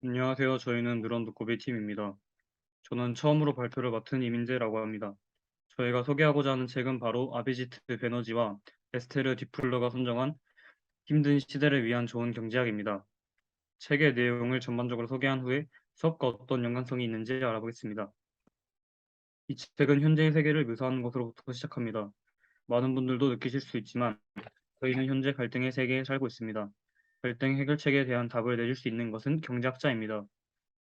안녕하세요. 저희는 누런두꺼비 팀입니다. 저는 처음으로 발표를 맡은 이민재라고 합니다. 저희가 소개하고자 하는 책은 바로 아비지트 베너지와 에스테르 디플러가 선정한 힘든 시대를 위한 좋은 경제학입니다. 책의 내용을 전반적으로 소개한 후에 수업과 어떤 연관성이 있는지 알아보겠습니다. 이 책은 현재의 세계를 묘사하는 것으로부터 시작합니다. 많은 분들도 느끼실 수 있지만 저희는 현재 갈등의 세계에 살고 있습니다. 갈등 해결책에 대한 답을 내줄 수 있는 것은 경제학자입니다.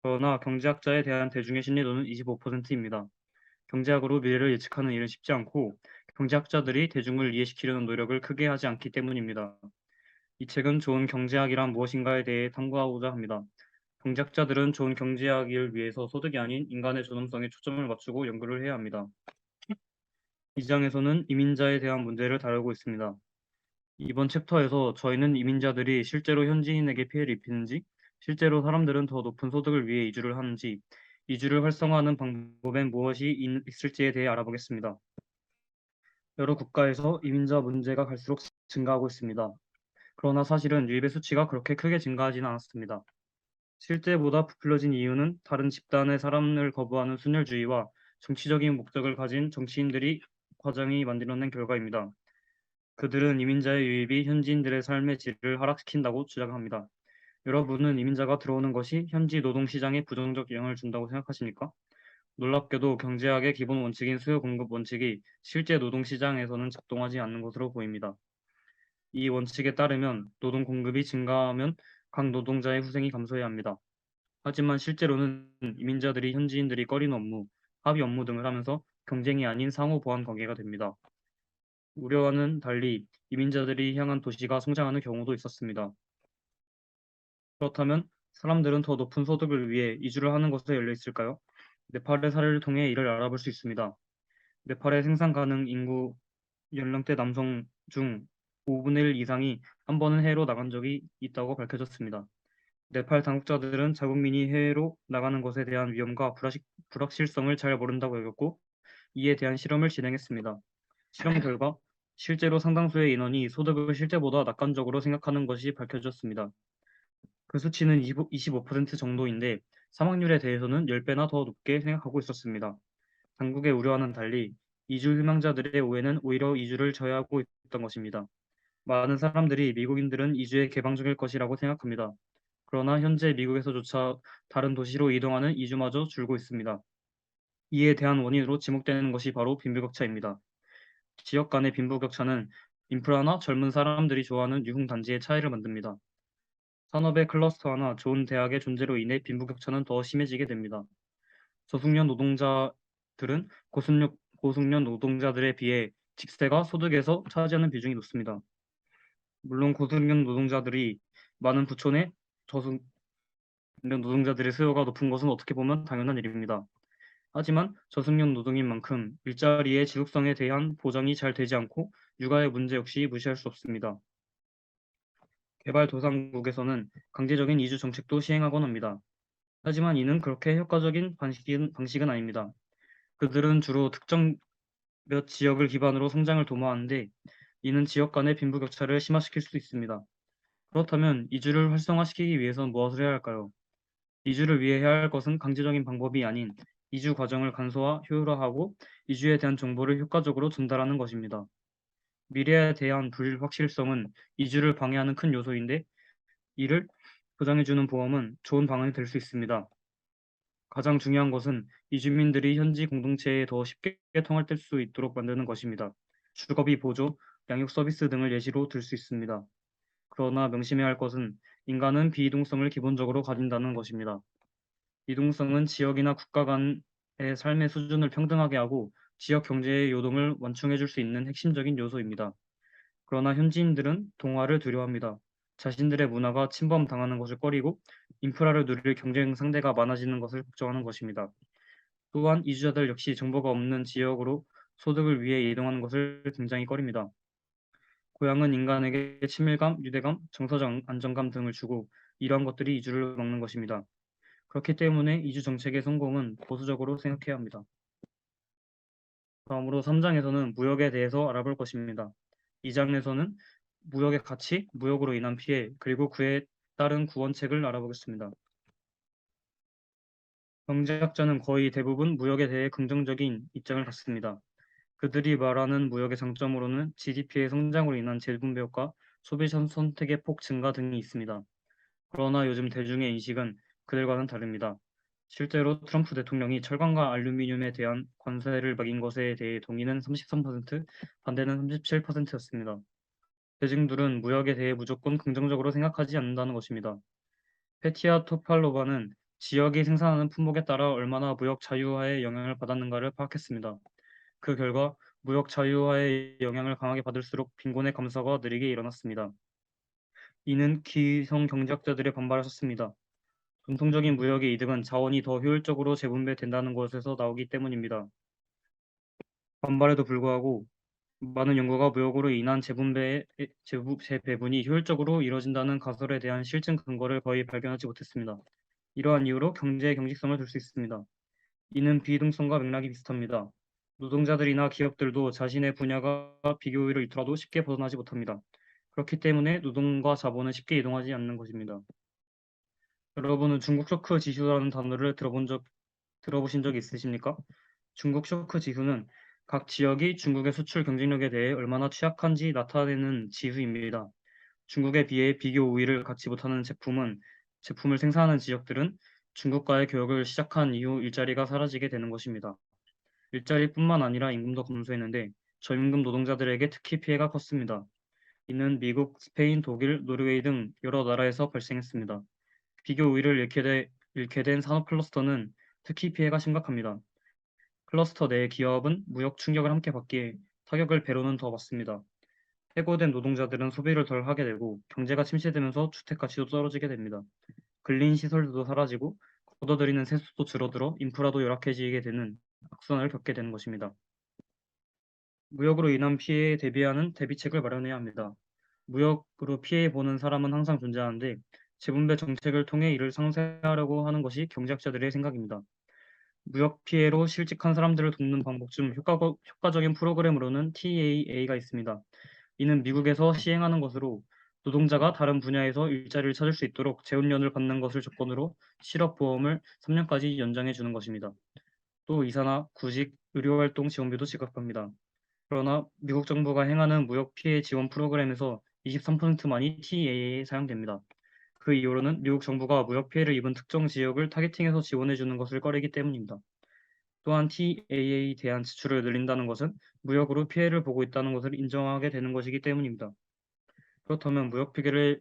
그러나 경제학자에 대한 대중의 신뢰도는 25%입니다. 경제학으로 미래를 예측하는 일은 쉽지 않고 경제학자들이 대중을 이해시키려는 노력을 크게 하지 않기 때문입니다. 이 책은 좋은 경제학이란 무엇인가에 대해 탐구하고자 합니다. 경제학자들은 좋은 경제학을 위해서 소득이 아닌 인간의 존엄성에 초점을 맞추고 연구를 해야 합니다. 이 장에서는 이민자에 대한 문제를 다루고 있습니다. 이번 챕터에서 저희는 이민자들이 실제로 현지인에게 피해를 입히는지, 실제로 사람들은 더 높은 소득을 위해 이주를 하는지, 이주를 활성화하는 방법엔 무엇이 있을지에 대해 알아보겠습니다. 여러 국가에서 이민자 문제가 갈수록 증가하고 있습니다. 그러나 사실은 유입의 수치가 그렇게 크게 증가하지는 않았습니다. 실제보다 부풀려진 이유는 다른 집단의 사람을 거부하는 순혈주의와 정치적인 목적을 가진 정치인들이 과장이 만들어낸 결과입니다. 그들은 이민자의 유입이 현지인들의 삶의 질을 하락시킨다고 주장합니다. 여러분은 이민자가 들어오는 것이 현지 노동시장에 부정적 영향을 준다고 생각하십니까? 놀랍게도 경제학의 기본 원칙인 수요 공급 원칙이 실제 노동시장에서는 작동하지 않는 것으로 보입니다. 이 원칙에 따르면 노동 공급이 증가하면 각 노동자의 후생이 감소해야 합니다. 하지만 실제로는 이민자들이 현지인들이 꺼리는 업무, 합의 업무 등을 하면서 경쟁이 아닌 상호 보완 관계가 됩니다. 우려와는 달리 이민자들이 향한 도시가 성장하는 경우도 있었습니다. 그렇다면 사람들은 더 높은 소득을 위해 이주를 하는 것에 열려 있을까요? 네팔의 사례를 통해 이를 알아볼 수 있습니다. 네팔의 생산 가능 인구 연령대 남성 중 5분의 1 이상이 한 번은 해외로 나간 적이 있다고 밝혀졌습니다. 네팔 당국자들은 자국민이 해외로 나가는 것에 대한 위험과 불확실성을 잘 모른다고 여겼고 이에 대한 실험을 진행했습니다. 실험 결과 실제로 상당수의 인원이 소득을 실제보다 낙관적으로 생각하는 것이 밝혀졌습니다. 그 수치는 25% 정도인데 사망률에 대해서는 10배나 더 높게 생각하고 있었습니다. 당국의 우려와는 달리 이주 희망자들의 오해는 오히려 이주를 저해하고 있던 것입니다. 많은 사람들이 미국인들은 이주에 개방적일 것이라고 생각합니다. 그러나 현재 미국에서조차 다른 도시로 이동하는 이주마저 줄고 있습니다. 이에 대한 원인으로 지목되는 것이 바로 빈부격차입니다. 지역 간의 빈부격차는 인프라나 젊은 사람들이 좋아하는 유흥단지의 차이를 만듭니다. 산업의 클러스터나 좋은 대학의 존재로 인해 빈부격차는 더 심해지게 됩니다. 저숙련 노동자들은 고숙련 노동자들에 비해 직세가 소득에서 차지하는 비중이 높습니다. 물론 고숙련 노동자들이 많은 부촌에 저숙련 노동자들의 수요가 높은 것은 어떻게 보면 당연한 일입니다. 하지만 저숙련 노동인 만큼 일자리의 지속성에 대한 보장이 잘 되지 않고 육아의 문제 역시 무시할 수 없습니다. 개발도상국에서는 강제적인 이주 정책도 시행하곤 합니다. 하지만 이는 그렇게 효과적인 방식은 아닙니다. 그들은 주로 특정 몇 지역을 기반으로 성장을 도모하는데 이는 지역 간의 빈부격차를 심화시킬 수 있습니다. 그렇다면 이주를 활성화시키기 위해선 무엇을 해야 할까요? 이주를 위해 해야 할 것은 강제적인 방법이 아닌 이주 과정을 간소화, 효율화하고 이주에 대한 정보를 효과적으로 전달하는 것입니다. 미래에 대한 불확실성은 이주를 방해하는 큰 요소인데 이를 보장해주는 보험은 좋은 방안이 될 수 있습니다. 가장 중요한 것은 이주민들이 현지 공동체에 더 쉽게 통할될 수 있도록 만드는 것입니다. 주거비 보조, 양육 서비스 등을 예시로 들 수 있습니다. 그러나 명심해야 할 것은 인간은 비이동성을 기본적으로 가진다는 것입니다. 이동성은 지역이나 국가 간의 삶의 수준을 평등하게 하고 지역 경제의 요동을 완충해 줄 수 있는 핵심적인 요소입니다. 그러나 현지인들은 동화를 두려워합니다. 자신들의 문화가 침범당하는 것을 꺼리고 인프라를 누릴 경쟁 상대가 많아지는 것을 걱정하는 것입니다. 또한 이주자들 역시 정보가 없는 지역으로 소득을 위해 이동하는 것을 굉장히 꺼립니다. 고향은 인간에게 친밀감, 유대감, 정서적 안정감 등을 주고 이러한 것들이 이주를 막는 것입니다. 그렇기 때문에 이주 정책의 성공은 보수적으로 생각해야 합니다. 다음으로 3장에서는 무역에 대해서 알아볼 것입니다. 2장에서는 무역의 가치, 무역으로 인한 피해, 그리고 그에 따른 구원책을 알아보겠습니다. 경제학자는 거의 대부분 무역에 대해 긍정적인 입장을 갖습니다. 그들이 말하는 무역의 장점으로는 GDP의 성장으로 인한 재분배 효과, 소비 선택의 폭 증가 등이 있습니다. 그러나 요즘 대중의 인식은 그들과는 다릅니다. 실제로 트럼프 대통령이 철강과 알루미늄에 대한 관세를 매긴 것에 대해 동의는 33%, 반대는 37%였습니다. 대중들은 무역에 대해 무조건 긍정적으로 생각하지 않는다는 것입니다. 페티아 토팔로바는 지역이 생산하는 품목에 따라 얼마나 무역 자유화의 영향을 받았는가를 파악했습니다. 그 결과 무역 자유화의 영향을 강하게 받을수록 빈곤의 감소가 느리게 일어났습니다. 이는 기성 경제학자들의 반발하셨습니다. 전통적인 무역의 이득은 자원이 더 효율적으로 재분배된다는 것에서 나오기 때문입니다. 반발에도 불구하고 많은 연구가 무역으로 인한 재배분이 효율적으로 이뤄진다는 가설에 대한 실증 근거를 거의 발견하지 못했습니다. 이러한 이유로 경제의 경직성을 둘 수 있습니다. 이는 비이동성과 맥락이 비슷합니다. 노동자들이나 기업들도 자신의 분야가 비교율을 잃더라도 쉽게 벗어나지 못합니다. 그렇기 때문에 노동과 자본은 쉽게 이동하지 않는 것입니다. 여러분은 중국 쇼크 지수라는 단어를 들어보신 적 있으십니까? 중국 쇼크 지수는 각 지역이 중국의 수출 경쟁력에 대해 얼마나 취약한지 나타내는 지수입니다. 중국에 비해 비교 우위를 갖지 못하는 제품을 생산하는 지역들은 중국과의 교역을 시작한 이후 일자리가 사라지게 되는 것입니다. 일자리뿐만 아니라 임금도 감소했는데 저임금 노동자들에게 특히 피해가 컸습니다. 이는 미국, 스페인, 독일, 노르웨이 등 여러 나라에서 발생했습니다. 비교 우위를 잃게 된 산업 클러스터는 특히 피해가 심각합니다. 클러스터 내 기업은 무역 충격을 함께 받기에 타격을 배로는 더 받습니다. 해고된 노동자들은 소비를 덜 하게 되고 경제가 침체되면서 주택 가치도 떨어지게 됩니다. 근린 시설도 사라지고 걷어들이는 세수도 줄어들어 인프라도 열악해지게 되는 악순환을 겪게 되는 것입니다. 무역으로 인한 피해에 대비하는 대비책을 마련해야 합니다. 무역으로 피해 보는 사람은 항상 존재하는데 재분배 정책을 통해 이를 상쇄하려고 하는 것이 경제학자들의 생각입니다. 무역 피해로 실직한 사람들을 돕는 방법 중 효과적인 프로그램으로는 TAA가 있습니다. 이는 미국에서 시행하는 것으로 노동자가 다른 분야에서 일자리를 찾을 수 있도록 재훈련을 받는 것을 조건으로 실업보험을 3년까지 연장해 주는 것입니다. 또 이사나 구직, 의료활동 지원비도 지급합니다. 그러나 미국 정부가 행하는 무역 피해 지원 프로그램에서 23%만이 TAA에 사용됩니다. 그 이유로는 미국 정부가 무역 피해를 입은 특정 지역을 타겟팅해서 지원해 주는 것을 꺼리기 때문입니다. 또한 TAA에 대한 지출을 늘린다는 것은 무역으로 피해를 보고 있다는 것을 인정하게 되는 것이기 때문입니다. 그렇다면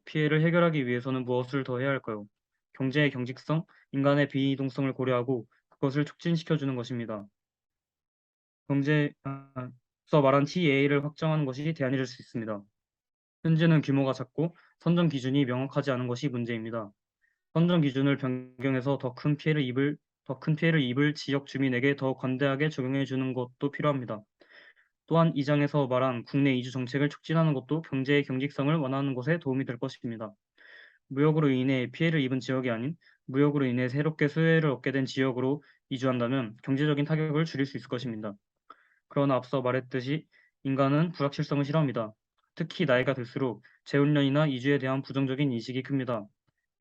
피해를 해결하기 위해서는 무엇을 더 해야 할까요? 경제의 경직성, 인간의 비이동성을 고려하고 그것을 촉진시켜주는 것입니다. 앞서 말한 TA를 확정하는 것이 대안이 될 수 있습니다. 현재는 규모가 작고 선정 기준이 명확하지 않은 것이 문제입니다. 선정 기준을 변경해서 더 큰 피해를 입을 지역 주민에게 더 관대하게 적용해 주는 것도 필요합니다. 또한 이 장에서 말한 국내 이주 정책을 촉진하는 것도 경제의 경직성을 완화하는 것에 도움이 될 것입니다. 무역으로 인해 피해를 입은 지역이 아닌 무역으로 인해 새롭게 수혜를 얻게 된 지역으로 이주한다면 경제적인 타격을 줄일 수 있을 것입니다. 그러나 앞서 말했듯이 인간은 불확실성을 싫어합니다. 특히 나이가 들수록 재훈련이나 이주에 대한 부정적인 인식이 큽니다.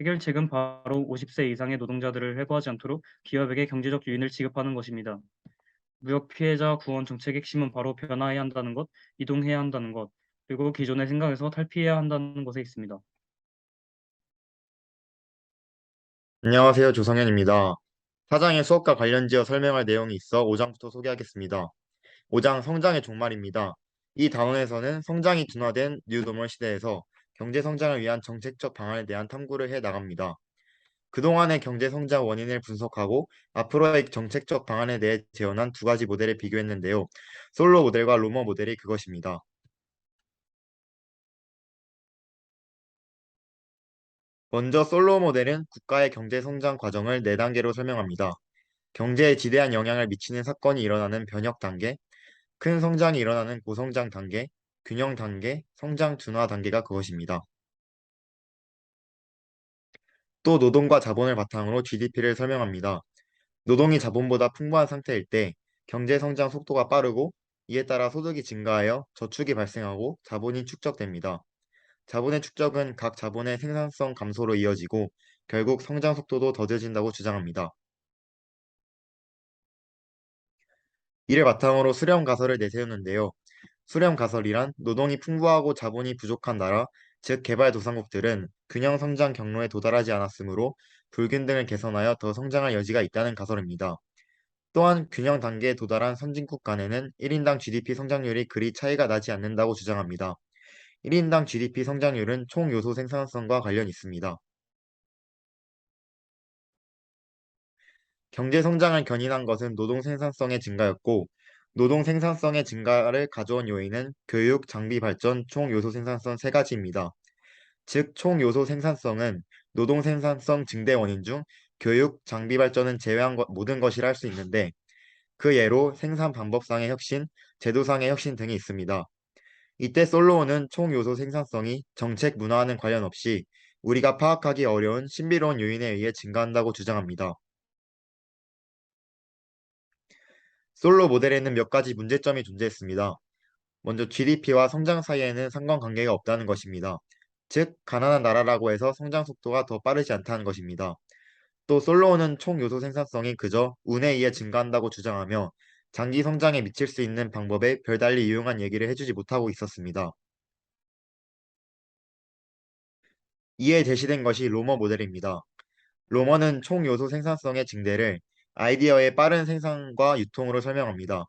해결책은 바로 50세 이상의 노동자들을 해고하지 않도록 기업에게 경제적 유인을 지급하는 것입니다. 무역 피해자 구원 정책의 핵심은 바로 변화해야 한다는 것, 이동해야 한다는 것, 그리고 기존의 생각에서 탈피해야 한다는 것에 있습니다. 안녕하세요. 조성현입니다. 사장의 수업과 관련지어 설명할 내용이 있어 5장부터 소개하겠습니다. 5장 성장의 종말입니다. 이 단원에서는 성장이 둔화된 뉴노멀 시대에서 경제 성장을 위한 정책적 방안에 대한 탐구를 해 나갑니다. 그동안의 경제 성장 원인을 분석하고 앞으로의 정책적 방안에 대해 재현한 두 가지 모델을 비교했는데요. 솔로 모델과 로머 모델이 그것입니다. 먼저 솔로 모델은 국가의 경제 성장 과정을 4단계로 설명합니다. 경제에 지대한 영향을 미치는 사건이 일어나는 변혁 단계, 큰 성장이 일어나는 고성장 단계, 균형 단계, 성장 둔화 단계가 그것입니다. 또 노동과 자본을 바탕으로 GDP를 설명합니다. 노동이 자본보다 풍부한 상태일 때 경제 성장 속도가 빠르고 이에 따라 소득이 증가하여 저축이 발생하고 자본이 축적됩니다. 자본의 축적은 각 자본의 생산성 감소로 이어지고 결국 성장 속도도 더뎌진다고 주장합니다. 이를 바탕으로 수렴 가설을 내세우는데요. 수렴 가설이란 노동이 풍부하고 자본이 부족한 나라, 즉 개발도상국들은 균형 성장 경로에 도달하지 않았으므로 불균등을 개선하여 더 성장할 여지가 있다는 가설입니다. 또한 균형 단계에 도달한 선진국 간에는 1인당 GDP 성장률이 그리 차이가 나지 않는다고 주장합니다. 1인당 GDP 성장률은 총 요소 생산성과 관련 있습니다. 경제 성장을 견인한 것은 노동 생산성의 증가였고, 노동 생산성의 증가를 가져온 요인은 교육, 장비 발전, 총 요소 생산성 세 가지입니다. 즉, 총 요소 생산성은 노동 생산성 증대 원인 중 교육, 장비 발전은 제외한 모든 것이라 할 수 있는데, 그 예로 생산 방법상의 혁신, 제도상의 혁신 등이 있습니다. 이때 솔로원은 총 요소 생산성이 정책 문화와는 관련 없이 우리가 파악하기 어려운 신비로운 요인에 의해 증가한다고 주장합니다. 솔로 모델에는 몇 가지 문제점이 존재했습니다. 먼저 GDP와 성장 사이에는 상관관계가 없다는 것입니다. 즉, 가난한 나라라고 해서 성장 속도가 더 빠르지 않다는 것입니다. 또 솔로원은 총 요소 생산성이 그저 운에 의해 증가한다고 주장하며 장기 성장에 미칠 수 있는 방법에 별달리 유용한 얘기를 해주지 못하고 있었습니다. 이에 제시된 것이 로머 모델입니다. 로머는 총 요소 생산성의 증대를 아이디어의 빠른 생산과 유통으로 설명합니다.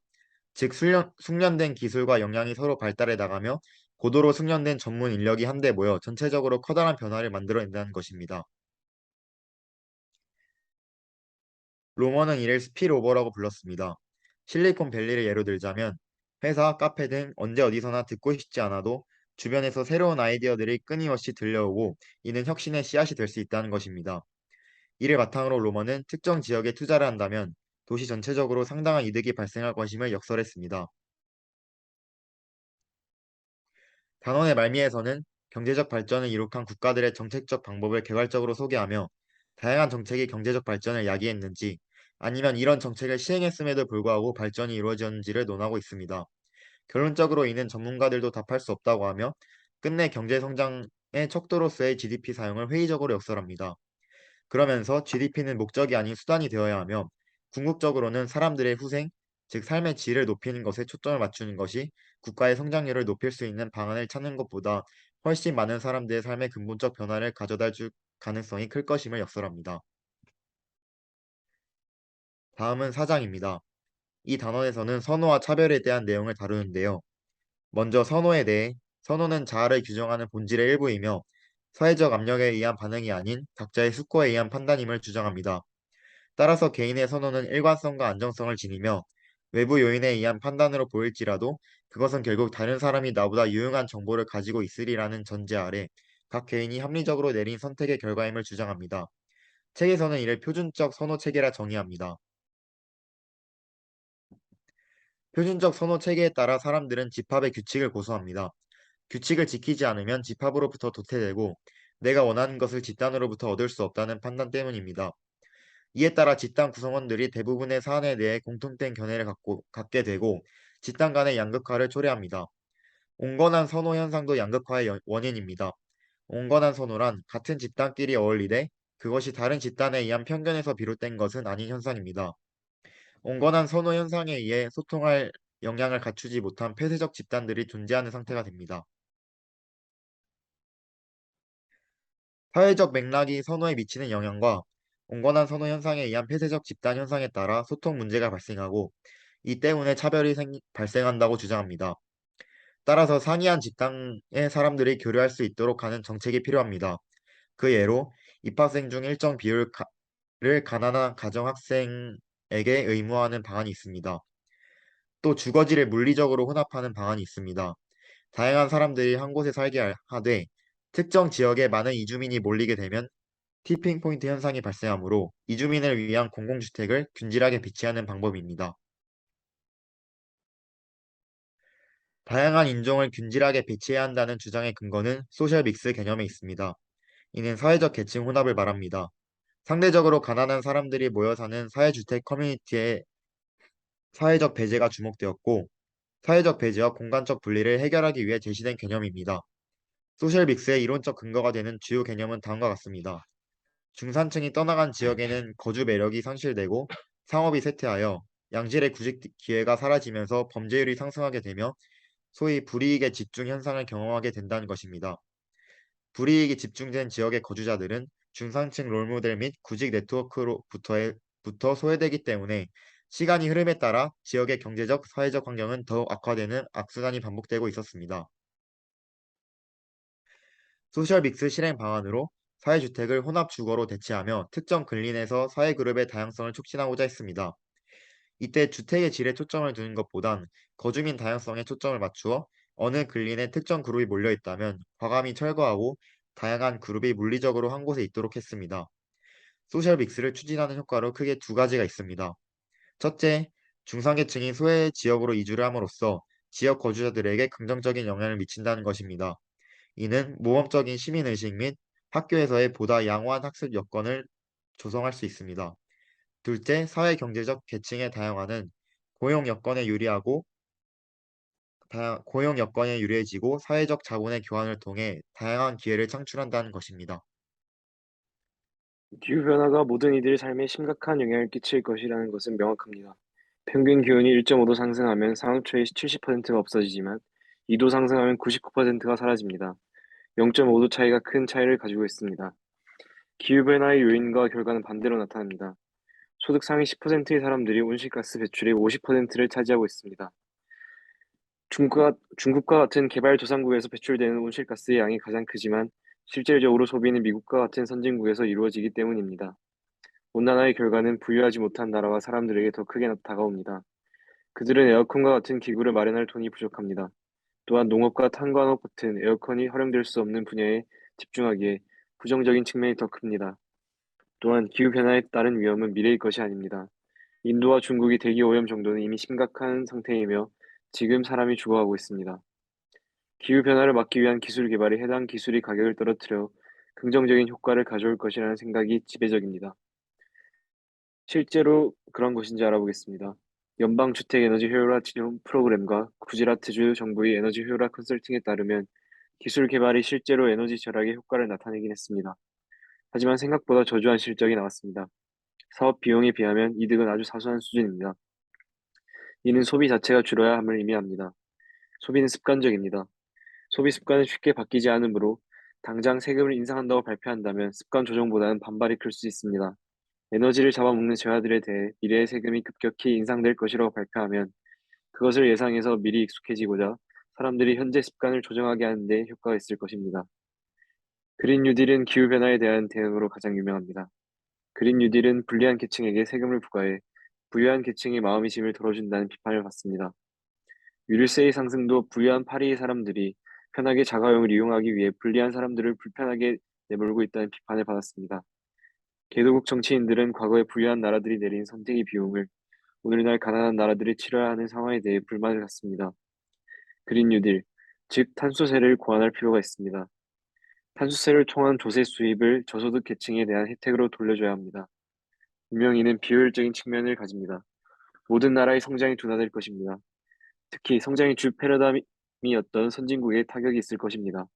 즉, 숙련된 기술과 역량이 서로 발달해 나가며 고도로 숙련된 전문 인력이 한데 모여 전체적으로 커다란 변화를 만들어낸다는 것입니다. 로머는 이를 스필오버라고 불렀습니다. 실리콘밸리를 예로 들자면 회사, 카페 등 언제 어디서나 듣고 싶지 않아도 주변에서 새로운 아이디어들이 끊임없이 들려오고 이는 혁신의 씨앗이 될 수 있다는 것입니다. 이를 바탕으로 로머는 특정 지역에 투자를 한다면 도시 전체적으로 상당한 이득이 발생할 것임을 역설했습니다. 단원의 말미에서는 경제적 발전을 이룩한 국가들의 정책적 방법을 개괄적으로 소개하며 다양한 정책이 경제적 발전을 야기했는지 아니면 이런 정책을 시행했음에도 불구하고 발전이 이루어졌는지를 논하고 있습니다. 결론적으로 이는 전문가들도 답할 수 없다고 하며 끝내 경제 성장의 척도로서의 GDP 사용을 회의적으로 역설합니다. 그러면서 GDP는 목적이 아닌 수단이 되어야 하며 궁극적으로는 사람들의 후생, 즉 삶의 질을 높이는 것에 초점을 맞추는 것이 국가의 성장률을 높일 수 있는 방안을 찾는 것보다 훨씬 많은 사람들의 삶의 근본적 변화를 가져다 줄 가능성이 클 것임을 역설합니다. 다음은 사장입니다. 이 단원에서는 선호와 차별에 대한 내용을 다루는데요. 먼저 선호에 대해 선호는 자아를 규정하는 본질의 일부이며 사회적 압력에 의한 반응이 아닌 각자의 숙고에 의한 판단임을 주장합니다. 따라서 개인의 선호는 일관성과 안정성을 지니며 외부 요인에 의한 판단으로 보일지라도 그것은 결국 다른 사람이 나보다 유용한 정보를 가지고 있으리라는 전제 아래 각 개인이 합리적으로 내린 선택의 결과임을 주장합니다. 책에서는 이를 표준적 선호 체계라 정의합니다. 표준적 선호 체계에 따라 사람들은 집합의 규칙을 고수합니다. 규칙을 지키지 않으면 집합으로부터 도태되고 내가 원하는 것을 집단으로부터 얻을 수 없다는 판단 때문입니다. 이에 따라 집단 구성원들이 대부분의 사안에 대해 공통된 견해를 갖게 되고 집단 간의 양극화를 초래합니다. 온건한 선호 현상도 양극화의 원인입니다. 온건한 선호란 같은 집단끼리 어울리되 그것이 다른 집단에 의한 편견에서 비롯된 것은 아닌 현상입니다. 온건한 선호 현상에 의해 소통할 역량을 갖추지 못한 폐쇄적 집단들이 존재하는 상태가 됩니다. 사회적 맥락이 선호에 미치는 영향과 온건한 선호 현상에 의한 폐쇄적 집단 현상에 따라 소통 문제가 발생하고 이 때문에 차별이 발생한다고 주장합니다. 따라서 상이한 집단의 사람들이 교류할 수 있도록 하는 정책이 필요합니다. 그 예로 입학생 중 일정 비율을 가난한 가정 학생에게 의무화하는 방안이 있습니다. 또 주거지를 물리적으로 혼합하는 방안이 있습니다. 다양한 사람들이 한 곳에 살게 하되 특정 지역에 많은 이주민이 몰리게 되면 티핑 포인트 현상이 발생하므로 이주민을 위한 공공주택을 균질하게 배치하는 방법입니다. 다양한 인종을 균질하게 배치해야 한다는 주장의 근거는 소셜 믹스 개념에 있습니다. 이는 사회적 계층 혼합을 말합니다. 상대적으로 가난한 사람들이 모여 사는 사회주택 커뮤니티의 사회적 배제가 주목되었고, 사회적 배제와 공간적 분리를 해결하기 위해 제시된 개념입니다. 소셜 믹스의 이론적 근거가 되는 주요 개념은 다음과 같습니다. 중산층이 떠나간 지역에는 거주 매력이 상실되고 상업이 쇠퇴하여 양질의 구직 기회가 사라지면서 범죄율이 상승하게 되며 소위 불이익의 집중 현상을 경험하게 된다는 것입니다. 불이익이 집중된 지역의 거주자들은 중산층 롤모델 및 구직 네트워크로부터 소외되기 때문에 시간이 흐름에 따라 지역의 경제적, 사회적 환경은 더욱 악화되는 악순환이 반복되고 있었습니다. 소셜 믹스 실행 방안으로 사회주택을 혼합주거로 대체하며 특정 근린에서 사회그룹의 다양성을 촉진하고자 했습니다. 이때 주택의 질에 초점을 두는 것보단 거주민 다양성에 초점을 맞추어 어느 근린에 특정 그룹이 몰려 있다면 과감히 철거하고 다양한 그룹이 물리적으로 한 곳에 있도록 했습니다. 소셜 믹스를 추진하는 효과로 크게 두 가지가 있습니다. 첫째, 중산계층이 소외 지역으로 이주를 함으로써 지역 거주자들에게 긍정적인 영향을 미친다는 것입니다. 이는 모범적인 시민의식 및 학교에서의 보다 양호한 학습 여건을 조성할 수 있습니다. 둘째, 사회 경제적 계층의 다양화는 고용 여건에 유리하고 고용 여건에 유리해지고 사회적 자본의 교환을 통해 다양한 기회를 창출한다는 것입니다. 기후변화가 모든 이들의 삶에 심각한 영향을 끼칠 것이라는 것은 명확합니다. 평균 기온이 1.5도 상승하면 상하초의 70%가 없어지지만 2도 상승하면 99%가 사라집니다. 0.5도 차이가 큰 차이를 가지고 있습니다. 기후변화의 요인과 결과는 반대로 나타납니다. 소득 상위 10%의 사람들이 온실가스 배출의 50%를 차지하고 있습니다. 중국과 같은 개발도상국에서 배출되는 온실가스의 양이 가장 크지만 실질적으로 소비는 미국과 같은 선진국에서 이루어지기 때문입니다. 온난화의 결과는 부유하지 못한 나라와 사람들에게 더 크게 다가옵니다. 그들은 에어컨과 같은 기구를 마련할 돈이 부족합니다. 또한 농업과 탄광업 같은 에어컨이 활용될 수 없는 분야에 집중하기에 부정적인 측면이 더 큽니다. 또한 기후변화에 따른 위험은 미래의 것이 아닙니다. 인도와 중국이 대기 오염 정도는 이미 심각한 상태이며 지금 사람이 죽어가고 있습니다. 기후변화를 막기 위한 기술 개발이 해당 기술이 가격을 떨어뜨려 긍정적인 효과를 가져올 것이라는 생각이 지배적입니다. 실제로 그런 것인지 알아보겠습니다. 연방주택에너지 효율화 지원 프로그램과 구제라트주 정부의 에너지 효율화 컨설팅에 따르면 기술 개발이 실제로 에너지 절약에 효과를 나타내긴 했습니다. 하지만 생각보다 저조한 실적이 나왔습니다. 사업 비용에 비하면 이득은 아주 사소한 수준입니다. 이는 소비 자체가 줄어야 함을 의미합니다. 소비는 습관적입니다. 소비 습관은 쉽게 바뀌지 않으므로 당장 세금을 인상한다고 발표한다면 습관 조정보다는 반발이 클 수 있습니다. 에너지를 잡아먹는 재화들에 대해 미래의 세금이 급격히 인상될 것이라고 발표하면 그것을 예상해서 미리 익숙해지고자 사람들이 현재 습관을 조정하게 하는 데 효과가 있을 것입니다. 그린 뉴딜은 기후변화에 대한 대응으로 가장 유명합니다. 그린 뉴딜은 불리한 계층에게 세금을 부과해 부유한 계층의 마음의 짐을 덜어준다는 비판을 받습니다. 유류세의 상승도 부유한 파리의 사람들이 편하게 자가용을 이용하기 위해 불리한 사람들을 불편하게 내몰고 있다는 비판을 받았습니다. 개도국 정치인들은 과거에 부유한 나라들이 내린 선택의 비용을 오늘날 가난한 나라들이 치러야 하는 상황에 대해 불만을 갖습니다. 그린 뉴딜, 즉 탄소세를 고안할 필요가 있습니다. 탄소세를 통한 조세 수입을 저소득 계층에 대한 혜택으로 돌려줘야 합니다. 분명 이는 비효율적인 측면을 가집니다. 모든 나라의 성장이 둔화될 것입니다. 특히 성장의 주 패러다임이었던 선진국에 타격이 있을 것입니다.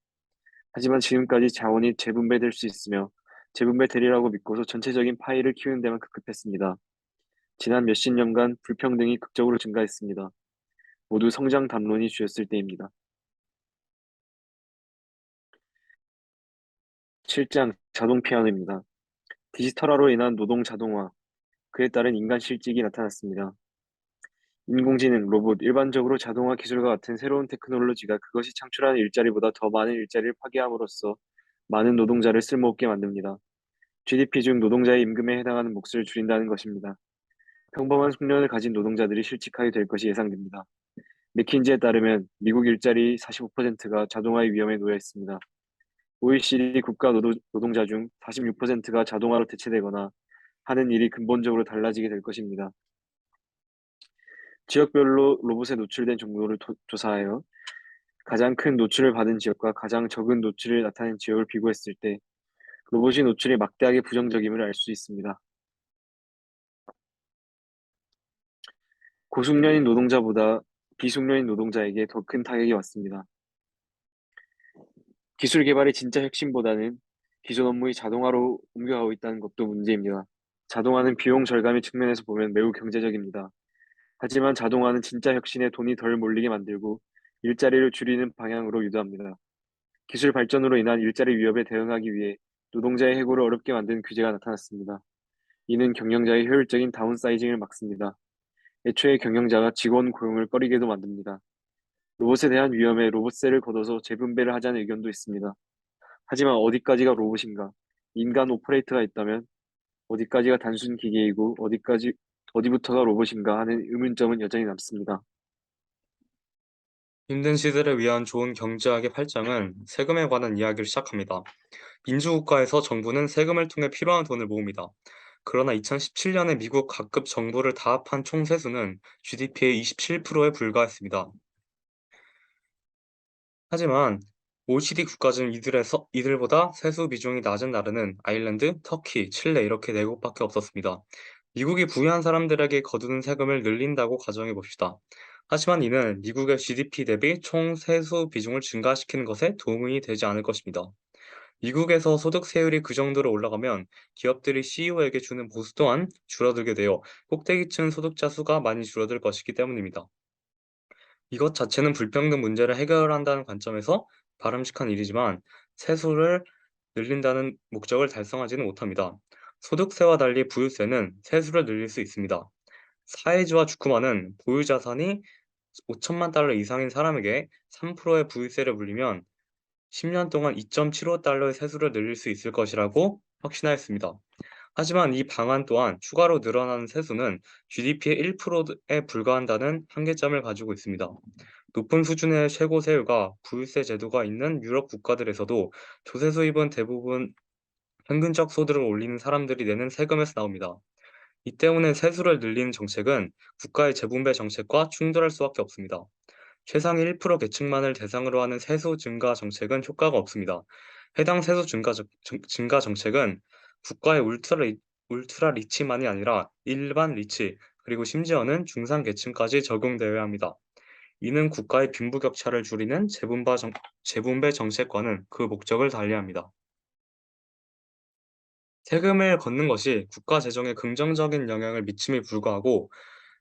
하지만 지금까지 자원이 재분배될 수 있으며 재분배되리라고 믿고서 전체적인 파이를 키우는 데만 급급했습니다. 지난 몇십 년간 불평등이 극적으로 증가했습니다. 모두 성장 담론이 주였을 때입니다. 7장 자동 피아노입니다. 디지털화로 인한 노동 자동화, 그에 따른 인간 실직이 나타났습니다. 인공지능, 로봇, 일반적으로 자동화 기술과 같은 새로운 테크놀로지가 그것이 창출하는 일자리보다 더 많은 일자리를 파괴함으로써 많은 노동자를 쓸모없게 만듭니다. GDP 중 노동자의 임금에 해당하는 몫을 줄인다는 것입니다. 평범한 숙련을 가진 노동자들이 실직하게 될 것이 예상됩니다. 맥킨지에 따르면 미국 일자리 45%가 자동화의 위험에 놓여 있습니다. OECD 국가 노동자 중 46%가 자동화로 대체되거나 하는 일이 근본적으로 달라지게 될 것입니다. 지역별로 로봇에 노출된 정보를 조사하여 가장 큰 노출을 받은 지역과 가장 적은 노출을 나타낸 지역을 비교했을 때 로봇이 노출이 막대하게 부정적임을 알 수 있습니다. 고숙련인 노동자보다 비숙련인 노동자에게 더 큰 타격이 왔습니다. 기술 개발의 진짜 핵심보다는 기존 업무의 자동화로 옮겨가고 있다는 것도 문제입니다. 자동화는 비용 절감의 측면에서 보면 매우 경제적입니다. 하지만 자동화는 진짜 혁신에 돈이 덜 몰리게 만들고 일자리를 줄이는 방향으로 유도합니다. 기술 발전으로 인한 일자리 위협에 대응하기 위해 노동자의 해고를 어렵게 만든 규제가 나타났습니다. 이는 경영자의 효율적인 다운사이징을 막습니다. 애초에 경영자가 직원 고용을 꺼리게도 만듭니다. 로봇에 대한 위험에 로봇세를 걷어서 재분배를 하자는 의견도 있습니다. 하지만 어디까지가 로봇인가? 인간 오퍼레이터가 있다면 어디까지가 단순 기계이고 어디부터가 로봇인가 하는 의문점은 여전히 남습니다. 힘든 시대를 위한 좋은 경제학의 8장은 세금에 관한 이야기를 시작합니다. 민주국가에서 정부는 세금을 통해 필요한 돈을 모읍니다. 그러나 2017년에 미국 각급 정부를 다 합한 총 세수는 GDP의 27%에 불과했습니다. 하지만 OECD 국가 중 이들보다 세수 비중이 낮은 나라는 아일랜드, 터키, 칠레 이렇게 4곳밖에 없었습니다. 미국이 부유한 사람들에게 거두는 세금을 늘린다고 가정해 봅시다. 하지만 이는 미국의 GDP 대비 총 세수 비중을 증가시키는 것에 도움이 되지 않을 것입니다. 미국에서 소득세율이 그 정도로 올라가면 기업들이 CEO에게 주는 보수 또한 줄어들게 되어 꼭대기층 소득자 수가 많이 줄어들 것이기 때문입니다. 이것 자체는 불평등 문제를 해결한다는 관점에서 바람직한 일이지만 세수를 늘린다는 목적을 달성하지는 못합니다. 소득세와 달리 부유세는 세수를 늘릴 수 있습니다. 사회주와 주쿠만은 보유 자산이 5천만 달러 이상인 사람에게 3%의 부유세를 물리면 10년 동안 2.75달러의 세수를 늘릴 수 있을 것이라고 확신하였습니다. 하지만 이 방안 또한 추가로 늘어나는 세수는 GDP의 1%에 불과한다는 한계점을 가지고 있습니다. 높은 수준의 최고세율과 부유세 제도가 있는 유럽 국가들에서도 조세 수입은 대부분 평균적 소득을 올리는 사람들이 내는 세금에서 나옵니다. 이 때문에 세수를 늘리는 정책은 국가의 재분배 정책과 충돌할 수밖에 없습니다. 최상위 1% 계층만을 대상으로 하는 세수 증가 정책은 효과가 없습니다. 해당 세수 증가 정책은 국가의 울트라 리치만이 아니라 일반 리치, 그리고 심지어는 중상 계층까지 적용되어야 합니다. 이는 국가의 빈부격차를 줄이는 재분배 정책과는 그 목적을 달리합니다. 세금을 걷는 것이 국가 재정에 긍정적인 영향을 미침에 불구하고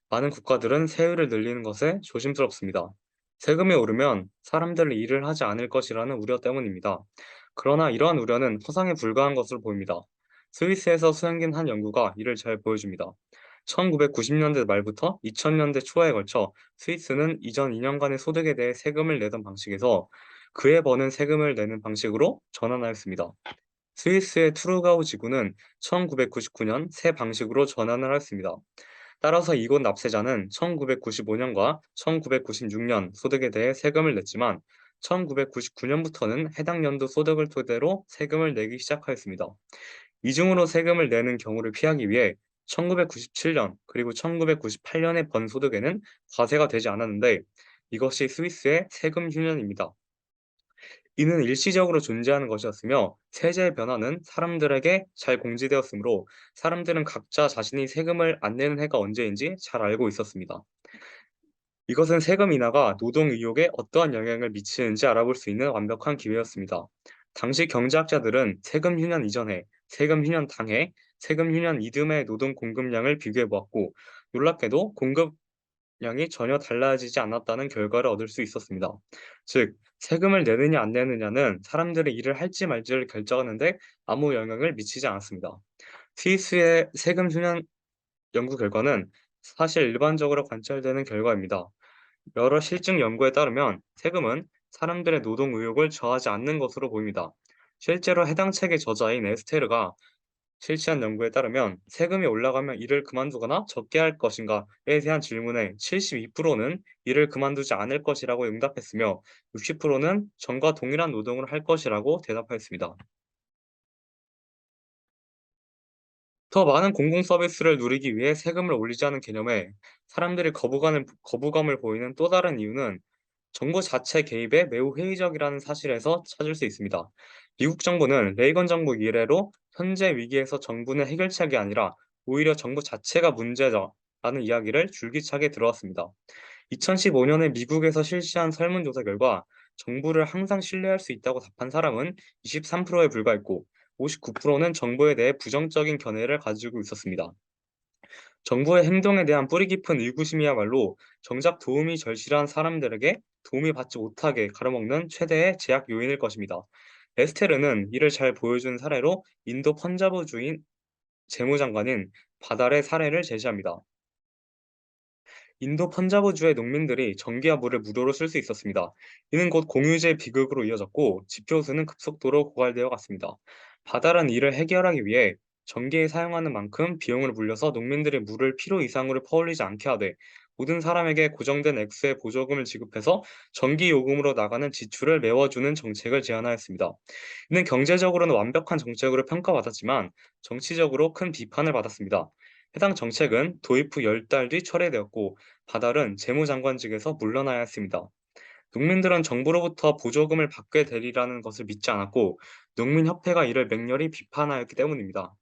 많은 국가들은 세율을 늘리는 것에 조심스럽습니다. 세금이 오르면 사람들이 일을 하지 않을 것이라는 우려 때문입니다. 그러나 이러한 우려는 허상에 불과한 것으로 보입니다. 스위스에서 수행된 한 연구가 이를 잘 보여줍니다. 1990년대 말부터 2000년대 초에 걸쳐 스위스는 이전 2년간의 소득에 대해 세금을 내던 방식에서 그에 버는 세금을 내는 방식으로 전환하였습니다. 스위스의 투르가우 지구는 1999년 새 방식으로 전환을 하였습니다. 따라서 이곳 납세자는 1995년과 1996년 소득에 대해 세금을 냈지만 1999년부터는 해당 연도 소득을 토대로 세금을 내기 시작하였습니다. 이중으로 세금을 내는 경우를 피하기 위해 1997년 그리고 1998년에 번 소득에는 과세가 되지 않았는데 이것이 스위스의 세금 휴년입니다. 이는 일시적으로 존재하는 것이었으며 세제의 변화는 사람들에게 잘 공지되었으므로 사람들은 각자 자신이 세금을 안 내는 해가 언제인지 잘 알고 있었습니다. 이것은 세금 인하가 노동 의욕에 어떠한 영향을 미치는지 알아볼 수 있는 완벽한 기회였습니다. 당시 경제학자들은 세금 휴년 이전해, 세금 휴년 당해, 세금 휴년 이듬해 노동 공급량을 비교해 보았고 놀랍게도 공급량이 전혀 달라지지 않았다는 결과를 얻을 수 있었습니다. 즉, 세금을 내느냐 안 내느냐는 사람들이 일을 할지 말지를 결정하는데 아무 영향을 미치지 않았습니다. 스위스의 세금 휴년 연구 결과는 사실 일반적으로 관찰되는 결과입니다. 여러 실증 연구에 따르면 세금은 사람들의 노동 의욕을 저하지 않는 것으로 보입니다. 실제로 해당 책의 저자인 에스테르가 실시한 연구에 따르면 세금이 올라가면 일을 그만두거나 적게 할 것인가에 대한 질문에 72%는 일을 그만두지 않을 것이라고 응답했으며 60%는 전과 동일한 노동을 할 것이라고 대답하였습니다. 더 많은 공공 서비스를 누리기 위해 세금을 올리자는 개념에 사람들이 거부감을 보이는 또 다른 이유는 정부 자체 개입에 매우 회의적이라는 사실에서 찾을 수 있습니다. 미국 정부는 레이건 정부 이래로 현재 위기에서 정부는 해결책이 아니라 오히려 정부 자체가 문제다라는 이야기를 줄기차게 들어왔습니다. 2015년에 미국에서 실시한 설문조사 결과 정부를 항상 신뢰할 수 있다고 답한 사람은 23%에 불과했고 59%는 정부에 대해 부정적인 견해를 가지고 있었습니다. 정부의 행동에 대한 뿌리 깊은 의구심이야말로 정작 도움이 절실한 사람들에게 도움이 받지 못하게 가로막는 최대의 제약 요인일 것입니다. 에스테르는 이를 잘 보여준 사례로 인도 펀자브 주인 재무장관인 바달의 사례를 제시합니다. 인도 펀자브주의 농민들이 전기와 물을 무료로 쓸 수 있었습니다. 이는 곧 공유제 비극으로 이어졌고 지표수는 급속도로 고갈되어 갔습니다. 바달은 이를 해결하기 위해 전기에 사용하는 만큼 비용을 물려서 농민들이 물을 필요 이상으로 퍼올리지 않게 하되 모든 사람에게 고정된 액수의 보조금을 지급해서 전기 요금으로 나가는 지출을 메워주는 정책을 제안하였습니다. 이는 경제적으로는 완벽한 정책으로 평가받았지만 정치적으로 큰 비판을 받았습니다. 해당 정책은 도입 후 10달 뒤 철회되었고 바달은 재무장관직에서 물러나야 했습니다. 농민들은 정부로부터 보조금을 받게 되리라는 것을 믿지 않았고 농민협회가 이를 맹렬히 비판하였기 때문입니다.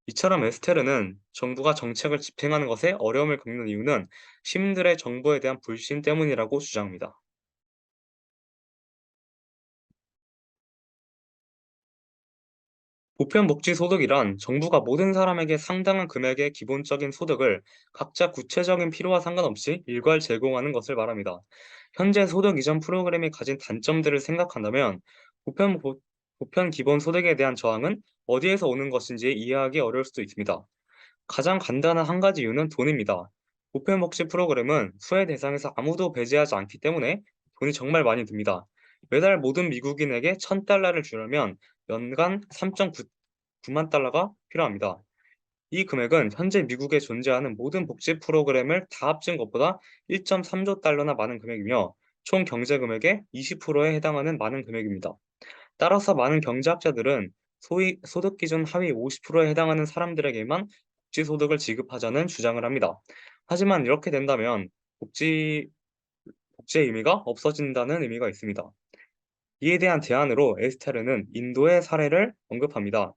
이처럼 에스테르는 정부가 정책을 집행하는 것에 어려움을 겪는 이유는 시민들의 정부에 대한 불신 때문이라고 주장합니다. 보편복지소득이란 정부가 모든 사람에게 상당한 금액의 기본적인 소득을 각자 구체적인 필요와 상관없이 일괄 제공하는 것을 말합니다. 현재 소득 이전 프로그램이 가진 단점들을 생각한다면 보편, 보- 보편 기본소득에 대한 저항은 어디에서 오는 것인지 이해하기 어려울 수도 있습니다. 가장 간단한 한 가지 이유는 돈입니다. 보편복지 프로그램은 수혜 대상에서 아무도 배제하지 않기 때문에 돈이 정말 많이 듭니다. 매달 모든 미국인에게 1,000달러를 주려면 연간 3.9만 달러가 필요합니다. 이 금액은 현재 미국에 존재하는 모든 복지 프로그램을 다 합친 것보다 1.3조 달러나 많은 금액이며 총 경제 금액의 20%에 해당하는 많은 금액입니다. 따라서 많은 경제학자들은 소위 소득 기준 하위 50%에 해당하는 사람들에게만 복지소득을 지급하자는 주장을 합니다. 하지만 이렇게 된다면 복지의 의미가 없어진다는 의미가 있습니다. 이에 대한 대안으로 에스테르는 인도의 사례를 언급합니다.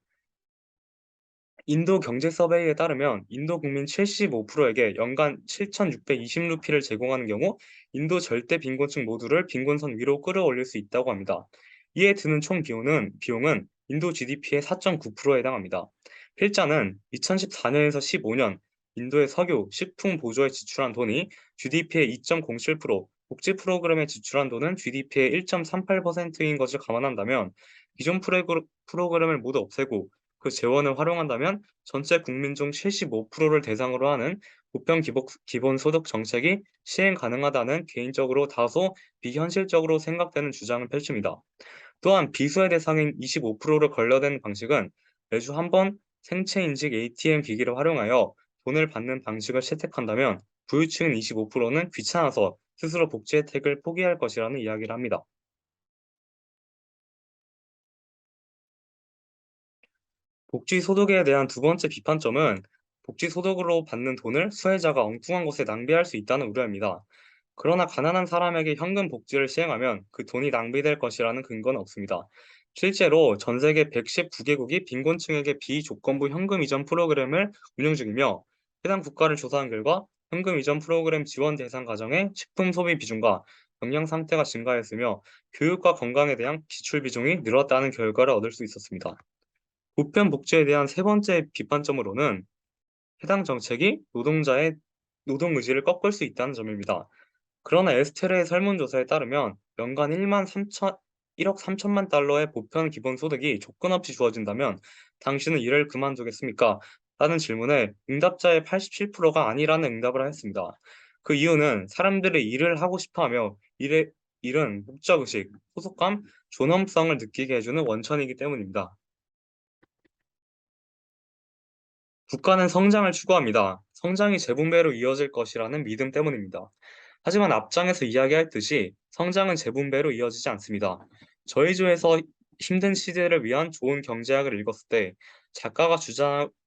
인도 경제 서베이에 따르면 인도 국민 75%에게 연간 7,620루피를 제공하는 경우 인도 절대 빈곤층 모두를 빈곤선 위로 끌어올릴 수 있다고 합니다. 이에 드는 총 비용은 인도 GDP의 4.9%에 해당합니다. 필자는 2014년에서 15년 인도의 석유, 식품 보조에 지출한 돈이 GDP의 2.07%, 복지 프로그램에 지출한 돈은 GDP의 1.38%인 것을 감안한다면 기존 프로그램을 모두 없애고 그 재원을 활용한다면 전체 국민 중 75%를 대상으로 하는 기본소득 정책이 시행 가능하다는 개인적으로 다소 비현실적으로 생각되는 주장을 펼칩니다. 또한 비수혜 대상인 25%를 걸러내는 방식은 매주 한 번 생체 인식 ATM 기기를 활용하여 돈을 받는 방식을 채택한다면 부유층인 25%는 귀찮아서 스스로 복지 혜택을 포기할 것이라는 이야기를 합니다. 복지소득에 대한 두 번째 비판점은 복지소득으로 받는 돈을 수혜자가 엉뚱한 곳에 낭비할 수 있다는 우려입니다. 그러나 가난한 사람에게 현금 복지를 시행하면 그 돈이 낭비될 것이라는 근거는 없습니다. 실제로 전 세계 119개국이 빈곤층에게 비조건부 현금 이전 프로그램을 운영 중이며 해당 국가를 조사한 결과 현금 이전 프로그램 지원 대상 가정의 식품 소비 비중과 영양 상태가 증가했으며 교육과 건강에 대한 지출 비중이 늘었다는 결과를 얻을 수 있었습니다. 보편 복지에 대한 세 번째 비판점으로는 해당 정책이 노동자의 노동 의지를 꺾을 수 있다는 점입니다. 그러나 에스테르의 설문조사에 따르면 연간 1억 3천만 달러의 보편 기본소득이 조건 없이 주어진다면 당신은 일을 그만두겠습니까? 라는 질문에 응답자의 87%가 아니라는 응답을 하였습니다. 그 이유는 사람들이 일을 하고 싶어하며 일은 목적의식, 소속감, 존엄성을 느끼게 해주는 원천이기 때문입니다. 국가는 성장을 추구합니다. 성장이 재분배로 이어질 것이라는 믿음 때문입니다. 하지만 앞장에서 이야기했듯이 성장은 재분배로 이어지지 않습니다. 저희 조에서 힘든 시대를 위한 좋은 경제학을 읽었을 때 작가가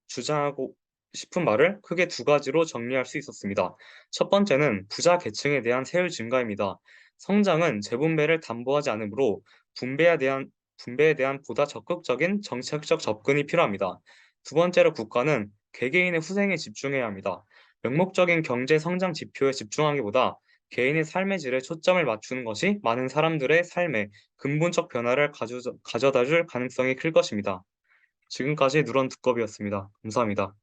주장하고 싶은 말을 크게 두 가지로 정리할 수 있었습니다. 첫 번째는 부자 계층에 대한 세율 증가입니다. 성장은 재분배를 담보하지 않으므로 분배에 대한 보다 적극적인 정책적 접근이 필요합니다. 두 번째로 국가는 개개인의 후생에 집중해야 합니다. 명목적인 경제 성장 지표에 집중하기보다 개인의 삶의 질에 초점을 맞추는 것이 많은 사람들의 삶에 근본적 변화를 가져다 줄 가능성이 클 것입니다. 지금까지 누런 두꺼비였습니다. 감사합니다.